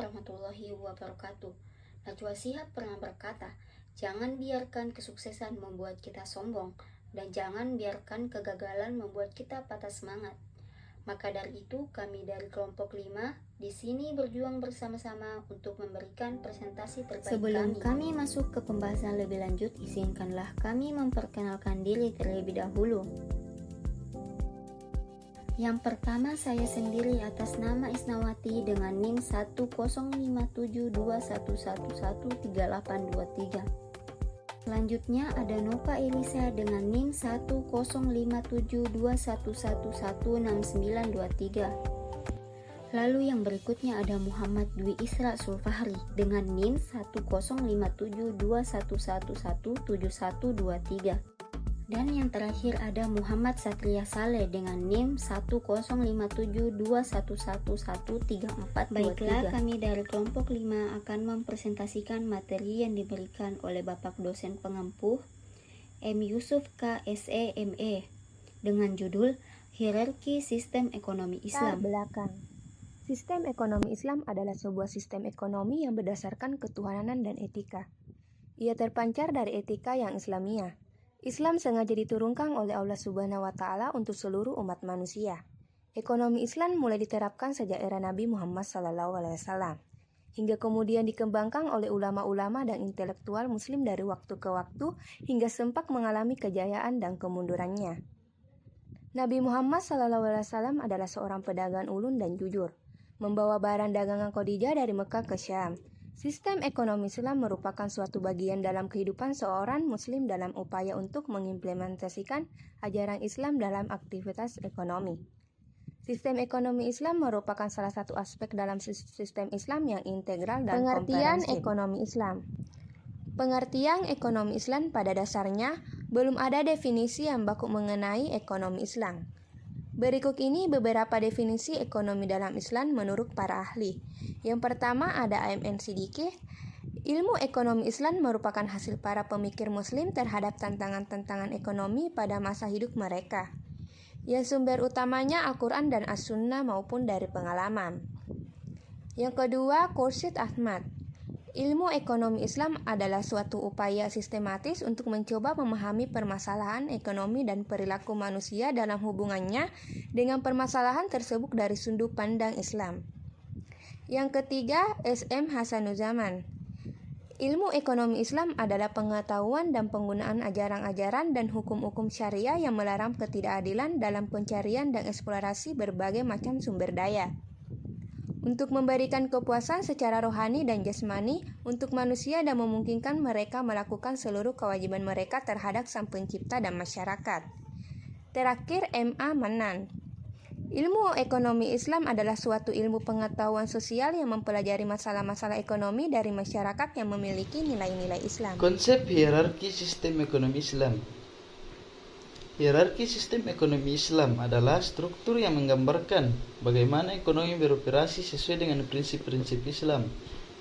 warahmatullahi wabarakatuh. Najwa Shihab pernah berkata, jangan biarkan kesuksesan membuat kita sombong, dan jangan biarkan kegagalan membuat kita patah semangat. Maka dari itu, kami dari kelompok 5 di sini berjuang bersama-sama untuk memberikan presentasi terbaik. Sebelum kami masuk ke pembahasan lebih lanjut, izinkanlah kami memperkenalkan diri terlebih dahulu. Yang pertama, saya sendiri atas nama Isnawati dengan NIM 1057211113823. Selanjutnya ada Nova Elisa dengan NIM 1057211116923. Lalu yang berikutnya ada Muhammad Dwi Isra Sulfahri dengan NIM 1057211117123. Dan yang terakhir ada Muhammad Satria Saleh dengan NIM 1057211113423. Baiklah, kami dari kelompok 5 akan mempresentasikan materi yang diberikan oleh Bapak dosen pengampuh M. Yusuf K. S.E. M.E. dengan judul Hierarki Sistem Ekonomi Islam. Belakang. Sistem ekonomi Islam adalah sebuah sistem ekonomi yang berdasarkan ketuhanan dan etika. Ia terpancar dari etika yang Islamiyah. Islam sengaja diturunkan oleh Allah Subhanahu wa Ta'ala untuk seluruh umat manusia. Ekonomi Islam mulai diterapkan sejak era Nabi Muhammad SAW, hingga kemudian dikembangkan oleh ulama-ulama dan intelektual Muslim dari waktu ke waktu hingga sempat mengalami kejayaan dan kemundurannya. Nabi Muhammad SAW adalah seorang pedagang ulun dan jujur, membawa barang dagangan Khadijah dari Mekah ke Syam. Sistem ekonomi Islam merupakan suatu bagian dalam kehidupan seorang Muslim dalam upaya untuk mengimplementasikan ajaran Islam dalam aktivitas ekonomi. Sistem ekonomi Islam merupakan salah satu aspek dalam sistem Islam yang integral dan komprehensif. Pengertian ekonomi Islam. Pengertian ekonomi Islam pada dasarnya belum ada definisi yang baku mengenai ekonomi Islam. Berikut ini beberapa definisi ekonomi dalam Islam menurut para ahli. Yang pertama ada A.M.N. Siddiqui. Ilmu ekonomi Islam merupakan hasil para pemikir Muslim terhadap tantangan-tantangan ekonomi pada masa hidup mereka, yang sumber utamanya Al-Quran dan As-Sunnah maupun dari pengalaman. Yang kedua, Khursyid Ahmad. Ilmu ekonomi Islam adalah suatu upaya sistematis untuk mencoba memahami permasalahan ekonomi dan perilaku manusia dalam hubungannya dengan permasalahan tersebut dari sudut pandang Islam. Yang ketiga, S.M. Hasanuzaman. Ilmu ekonomi Islam adalah pengetahuan dan penggunaan ajaran-ajaran dan hukum-hukum syariah yang melarang ketidakadilan dalam pencarian dan eksplorasi berbagai macam sumber daya, untuk memberikan kepuasan secara rohani dan jasmani untuk manusia dan memungkinkan mereka melakukan seluruh kewajiban mereka terhadap Sang Pencipta dan masyarakat. Terakhir, M.A. Manan. Ilmu ekonomi Islam adalah suatu ilmu pengetahuan sosial yang mempelajari masalah-masalah ekonomi dari masyarakat yang memiliki nilai-nilai Islam. Konsep hierarki sistem ekonomi Islam. Hierarki sistem ekonomi Islam adalah struktur yang menggambarkan bagaimana ekonomi beroperasi sesuai dengan prinsip-prinsip Islam.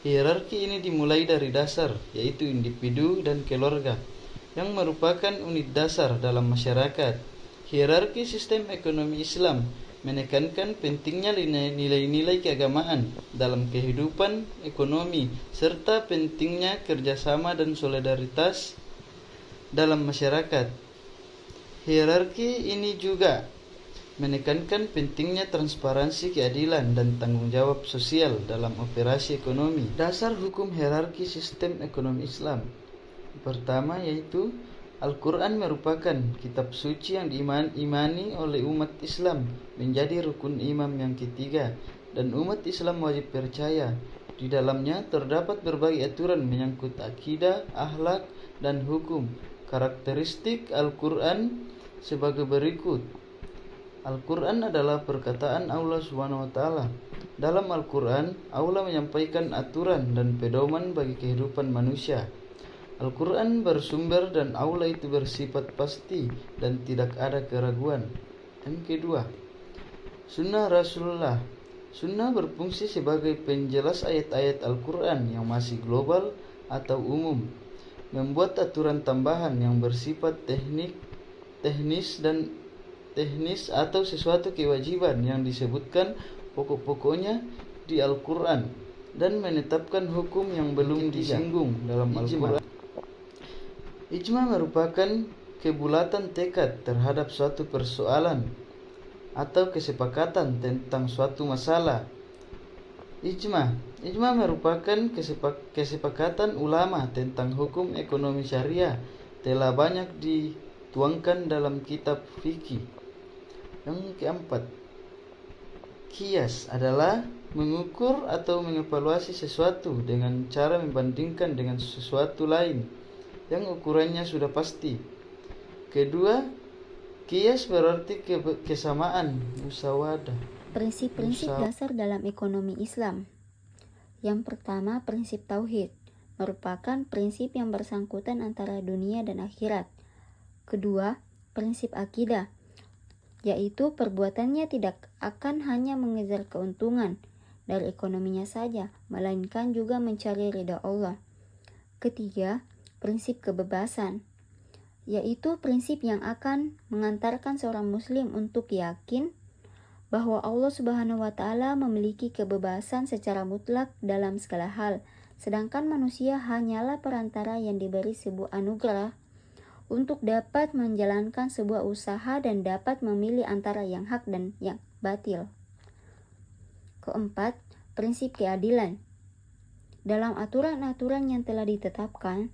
Hierarki ini dimulai dari dasar, yaitu individu dan keluarga, yang merupakan unit dasar dalam masyarakat. Hierarki sistem ekonomi Islam menekankan pentingnya nilai-nilai keagamaan dalam kehidupan ekonomi, serta pentingnya kerjasama dan solidaritas dalam masyarakat. Hierarki ini juga menekankan pentingnya transparansi, keadilan, dan tanggung jawab sosial dalam operasi ekonomi. Dasar hukum hierarki sistem ekonomi Islam. Pertama yaitu Al-Quran merupakan kitab suci yang diimani oleh umat Islam, menjadi rukun iman yang ketiga, dan umat Islam wajib percaya. Di dalamnya terdapat berbagai aturan menyangkut akidah, akhlak, dan hukum. Karakteristik Al-Quran sebagai berikut. Al-Quran adalah perkataan Allah SWT. Dalam Al-Quran, Allah menyampaikan aturan dan pedoman bagi kehidupan manusia. Al-Quran bersumber dan Allah itu bersifat pasti dan tidak ada keraguan. Yang kedua, Sunnah Rasulullah. Sunnah berfungsi sebagai penjelas ayat-ayat Al-Quran yang masih global atau umum, membuat aturan tambahan yang bersifat teknis atau sesuatu kewajiban yang disebutkan pokok-pokoknya di Al-Quran. dan menetapkan hukum yang belum disinggung dalam Al-Quran. Ijma merupakan kebulatan tekad terhadap suatu persoalan atau kesepakatan tentang suatu masalah. Ijma merupakan kesepakatan ulama tentang hukum ekonomi syariah, telah banyak dituangkan dalam kitab fikih. Yang keempat, qiyas adalah mengukur atau mengevaluasi sesuatu dengan cara membandingkan dengan sesuatu lain yang ukurannya sudah pasti. Kedua, qiyas berarti kesamaan, musawadah. Prinsip-prinsip dasar dalam ekonomi Islam. Yang pertama, prinsip tauhid, merupakan prinsip yang bersangkutan antara dunia dan akhirat. Kedua, prinsip akidah, yaitu perbuatannya tidak akan hanya mengejar keuntungan dari ekonominya saja, melainkan juga mencari ridha Allah. Ketiga, prinsip kebebasan, yaitu prinsip yang akan mengantarkan seorang muslim untuk yakin bahwa Allah Subhanahu wa Ta'ala memiliki kebebasan secara mutlak dalam segala hal, sedangkan manusia hanyalah perantara yang diberi sebuah anugerah untuk dapat menjalankan sebuah usaha dan dapat memilih antara yang hak dan yang batil. Keempat, prinsip keadilan. Dalam aturan-aturan yang telah ditetapkan,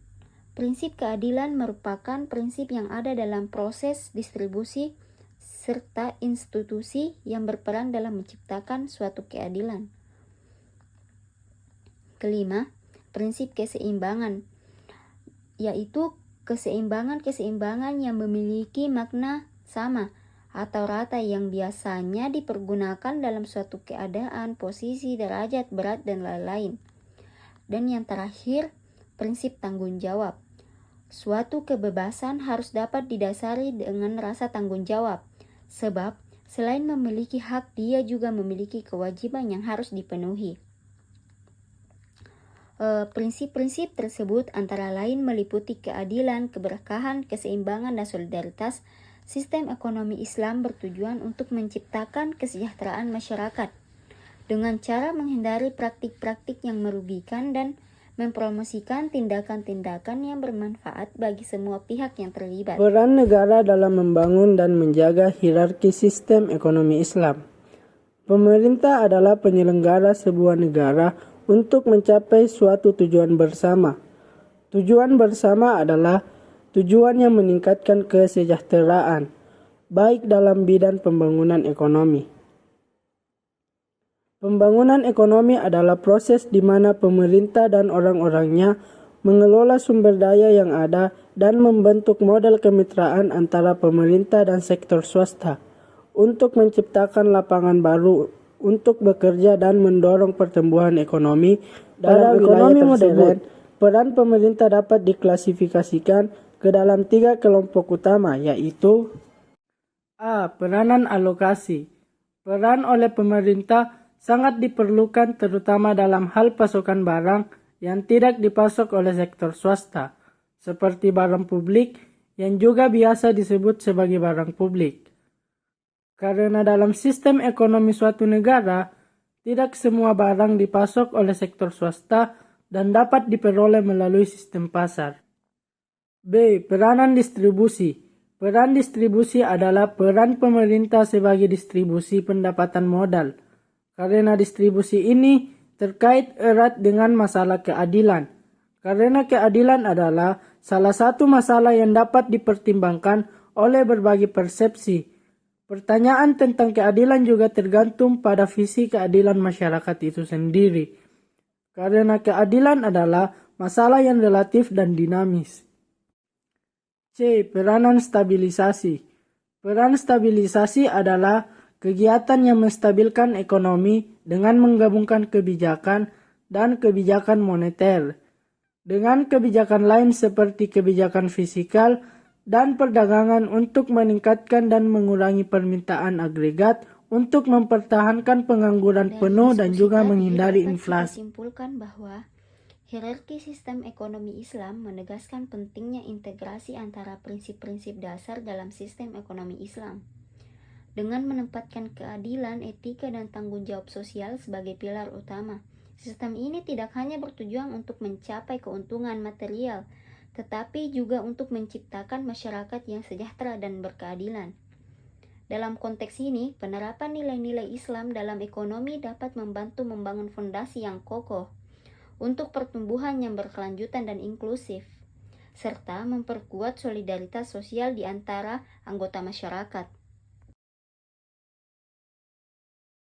prinsip keadilan merupakan prinsip yang ada dalam proses distribusi serta institusi yang berperan dalam menciptakan suatu keadilan. Kelima, prinsip keseimbangan, yaitu keseimbangan yang memiliki makna sama atau rata yang biasanya dipergunakan dalam suatu keadaan, posisi, derajat, berat, dan lain-lain. Dan yang terakhir, prinsip tanggung jawab. Suatu kebebasan harus dapat didasari dengan rasa tanggung jawab, sebab selain memiliki hak, dia juga memiliki kewajiban yang harus dipenuhi. Prinsip-prinsip tersebut antara lain meliputi keadilan, keberkahan, keseimbangan, dan solidaritas. Sistem ekonomi Islam bertujuan untuk menciptakan kesejahteraan masyarakat dengan cara menghindari praktik-praktik yang merugikan dan mempromosikan tindakan-tindakan yang bermanfaat bagi semua pihak yang terlibat. Peran negara dalam membangun dan menjaga hierarki sistem ekonomi Islam. Pemerintah adalah penyelenggara sebuah negara untuk mencapai suatu tujuan bersama. Tujuan bersama adalah tujuan yang meningkatkan kesejahteraan, baik dalam bidang pembangunan ekonomi. Pembangunan ekonomi adalah proses di mana pemerintah dan orang-orangnya mengelola sumber daya yang ada dan membentuk model kemitraan antara pemerintah dan sektor swasta untuk menciptakan lapangan baru untuk bekerja dan mendorong pertumbuhan ekonomi. Dalam ekonomi modern, peran pemerintah dapat diklasifikasikan ke dalam 3 kelompok utama, yaitu A. Peranan alokasi. Peran oleh pemerintah sangat diperlukan terutama dalam hal pasokan barang yang tidak dipasok oleh sektor swasta, seperti barang publik yang juga biasa disebut sebagai barang publik. Karena dalam sistem ekonomi suatu negara, tidak semua barang dipasok oleh sektor swasta dan dapat diperoleh melalui sistem pasar. B. Peranan distribusi. Peran distribusi adalah peran pemerintah sebagai distribusi pendapatan modal. Karena distribusi ini terkait erat dengan masalah keadilan. Karena keadilan adalah salah satu masalah yang dapat dipertimbangkan oleh berbagai persepsi. Pertanyaan tentang keadilan juga tergantung pada visi keadilan masyarakat itu sendiri. Karena keadilan adalah masalah yang relatif dan dinamis. C. Peranan stabilisasi. Peran stabilisasi adalah kegiatan yang menstabilkan ekonomi dengan menggabungkan kebijakan dan kebijakan moneter dengan kebijakan lain seperti kebijakan fiskal dan perdagangan untuk meningkatkan dan mengurangi permintaan agregat untuk mempertahankan pengangguran penuh dan juga menghindari inflasi. Simpulkan bahwa hierarki sistem ekonomi Islam menegaskan pentingnya integrasi antara prinsip-prinsip dasar dalam sistem ekonomi Islam dengan menempatkan keadilan, etika, dan tanggung jawab sosial sebagai pilar utama. Sistem ini tidak hanya bertujuan untuk mencapai keuntungan material, tetapi juga untuk menciptakan masyarakat yang sejahtera dan berkeadilan. Dalam konteks ini, penerapan nilai-nilai Islam dalam ekonomi dapat membantu membangun fondasi yang kokoh untuk pertumbuhan yang berkelanjutan dan inklusif, serta memperkuat solidaritas sosial di antara anggota masyarakat.